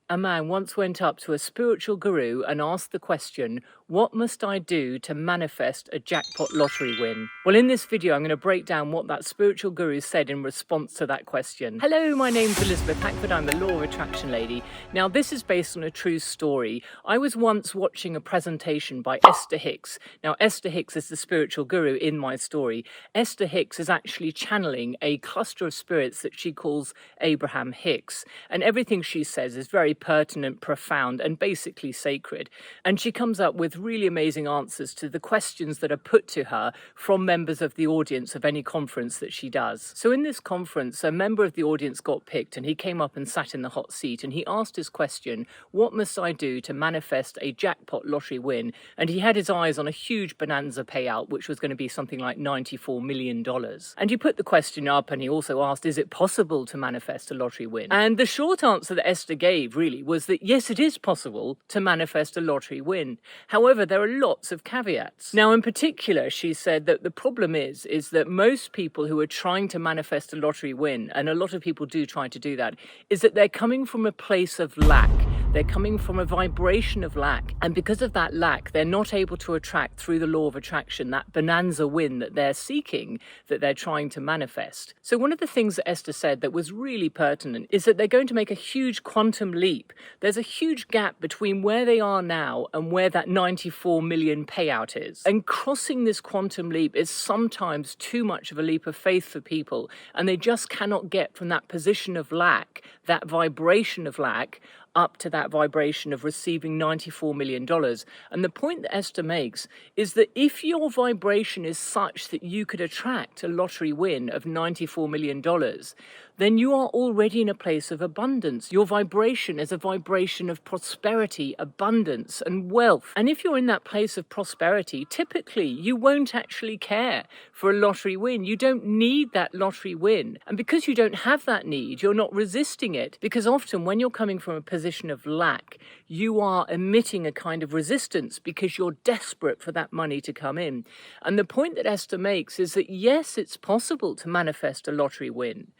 A man once went up to a spiritual guru and asked the question, what must I do to manifest a jackpot lottery win? Well, in this video, I'm going to break down what that spiritual guru said in response to that question. Hello, my name's Elizabeth Hackford. I'm the Law of Attraction Lady. Now, this is based on a true story. I was once watching a presentation by Esther Hicks. Now, Esther Hicks is the spiritual guru in my story. Esther Hicks is actually channeling a cluster of spirits that she calls Abraham Hicks. And everything she says is very pertinent, profound, and basically sacred. And she comes up with really amazing answers to the questions that are put to her from members of the audience of any conference that she does. So in this conference, a member of the audience got picked and he came up and sat in the hot seat and he asked his question, what must I do to manifest a jackpot lottery win? And he had his eyes on a huge bonanza payout, which was going to be something like $94 million. And he put the question up and he also asked, is it possible to manifest a lottery win? And the short answer that Esther gave really was that yes, it is possible to manifest a lottery win. However, there are lots of caveats. Now, in particular, she said that the problem is that most people who are trying to manifest a lottery win, and a lot of people do try to do that, is that they're coming from a place of lack. They're coming from a vibration of lack. And because of that lack, they're not able to attract through the law of attraction that bonanza win that they're seeking, that they're trying to manifest. So one of the things that Esther said that was really pertinent is that they're going to make a huge quantum leap. There's a huge gap between where they are now and where that 94 million payout is. And crossing this quantum leap is sometimes too much of a leap of faith for people. And they just cannot get from that position of lack, that vibration of lack, up to that vibration of receiving $94 million. And the point that Esther makes is that if your vibration is such that you could attract a lottery win of $94 million, then you are already in a place of abundance. Your vibration is a vibration of prosperity, abundance, and wealth. And if you're in that place of prosperity, typically you won't actually care for a lottery win. You don't need that lottery win. And because you don't have that need, you're not resisting it. Because often when you're coming from a position of lack, you are emitting a kind of resistance because you're desperate for that money to come in. And the point that Esther makes is that yes, it's possible to manifest a lottery win.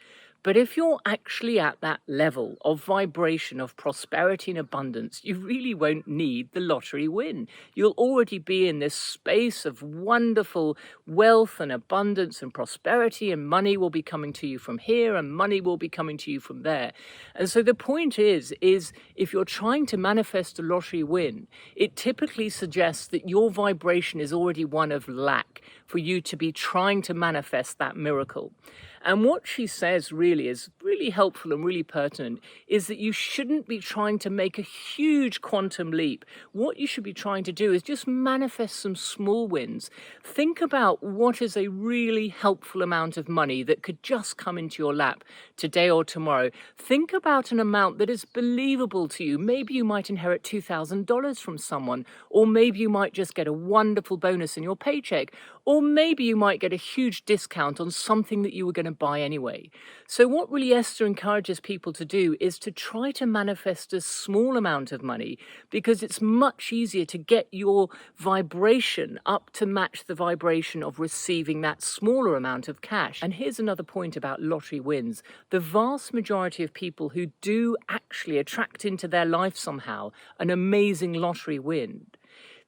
But if you're actually at that level of vibration of prosperity and abundance, you really won't need the lottery win. You'll already be in this space of wonderful wealth and abundance and prosperity, and money will be coming to you from here and money will be coming to you from there. And so the point is if you're trying to manifest a lottery win, it typically suggests that your vibration is already one of lack for you to be trying to manifest that miracle. And what she says really is really helpful and really pertinent is that you shouldn't be trying to make a huge quantum leap. What you should be trying to do is just manifest some small wins. Think about what is a really helpful amount of money that could just come into your lap today or tomorrow. Think about an amount that is believable to you. Maybe you might inherit $2,000 from someone, or maybe you might just get a wonderful bonus in your paycheck, or maybe you might get a huge discount on something that you were going to buy anyway. So what really Esther encourages people to do is to try to manifest a small amount of money, because it's much easier to get your vibration up to match the vibration of receiving that smaller amount of cash. And here's another point about lottery wins. The vast majority of people who do actually attract into their life somehow an amazing lottery win,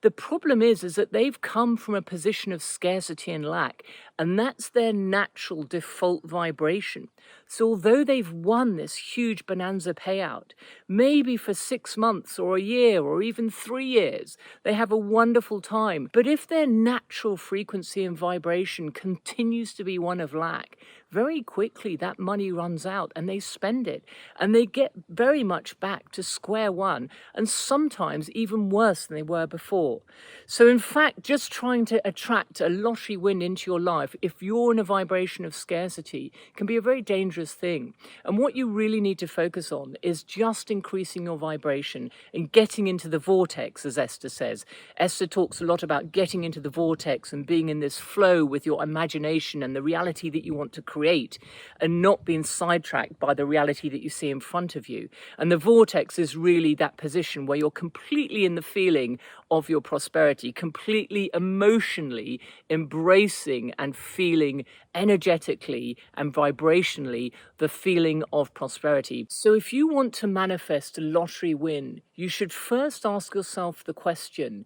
the problem is that they've come from a position of scarcity and lack, and that's their natural default vibration. So although they've won this huge bonanza payout, maybe for 6 months or a year or even 3 years, they have a wonderful time. But if their natural frequency and vibration continues to be one of lack, very quickly that money runs out and they spend it. And they get very much back to square one, and sometimes even worse than they were before. So in fact, just trying to attract a lottery win into your life, if you're in a vibration of scarcity, can be a very dangerous thing. And what you really need to focus on is just increasing your vibration and getting into the vortex, as Esther says. Esther talks a lot about getting into the vortex and being in this flow with your imagination and the reality that you want to create, and not being sidetracked by the reality that you see in front of you. And the vortex is really that position where you're completely in the feeling of your prosperity, completely emotionally embracing and feeling energetically and vibrationally the feeling of prosperity. So if you want to manifest a lottery win, you should first ask yourself the question,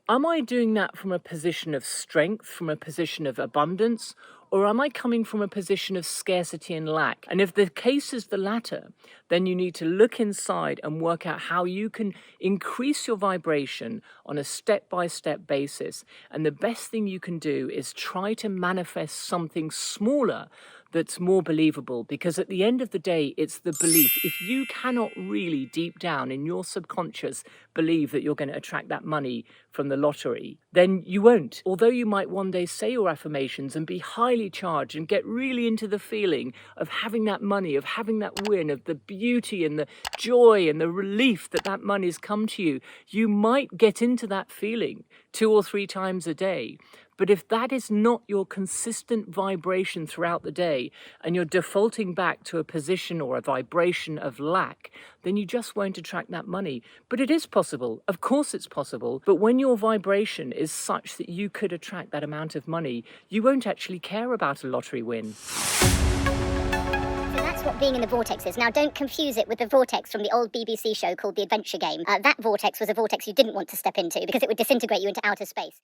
am I doing that from a position of strength, from a position of abundance, or am I coming from a position of scarcity and lack? And if the case is the latter, then you need to look inside and work out how you can increase your vibration on a step-by-step basis. And the best thing you can do is try to manifest something smaller that's more believable, because at the end of the day, it's the belief. If you cannot really deep down in your subconscious believe that you're going to attract that money from the lottery, then you won't. Although you might one day say your affirmations and be highly charged and get really into the feeling of having that money, of having that win, of the beauty and the joy and the relief that that money's come to you, you might get into that feeling 2 or 3 times a day. But if that is not your consistent vibration throughout the day, and you're defaulting back to a position or a vibration of lack, then you just won't attract that money. But it is possible. Of course it's possible. But when your vibration is such that you could attract that amount of money, you won't actually care about a lottery win. That's what being in the vortex is. Now, don't confuse it with the vortex from the old BBC show called The Adventure Game. That vortex was a vortex you didn't want to step into because it would disintegrate you into outer space.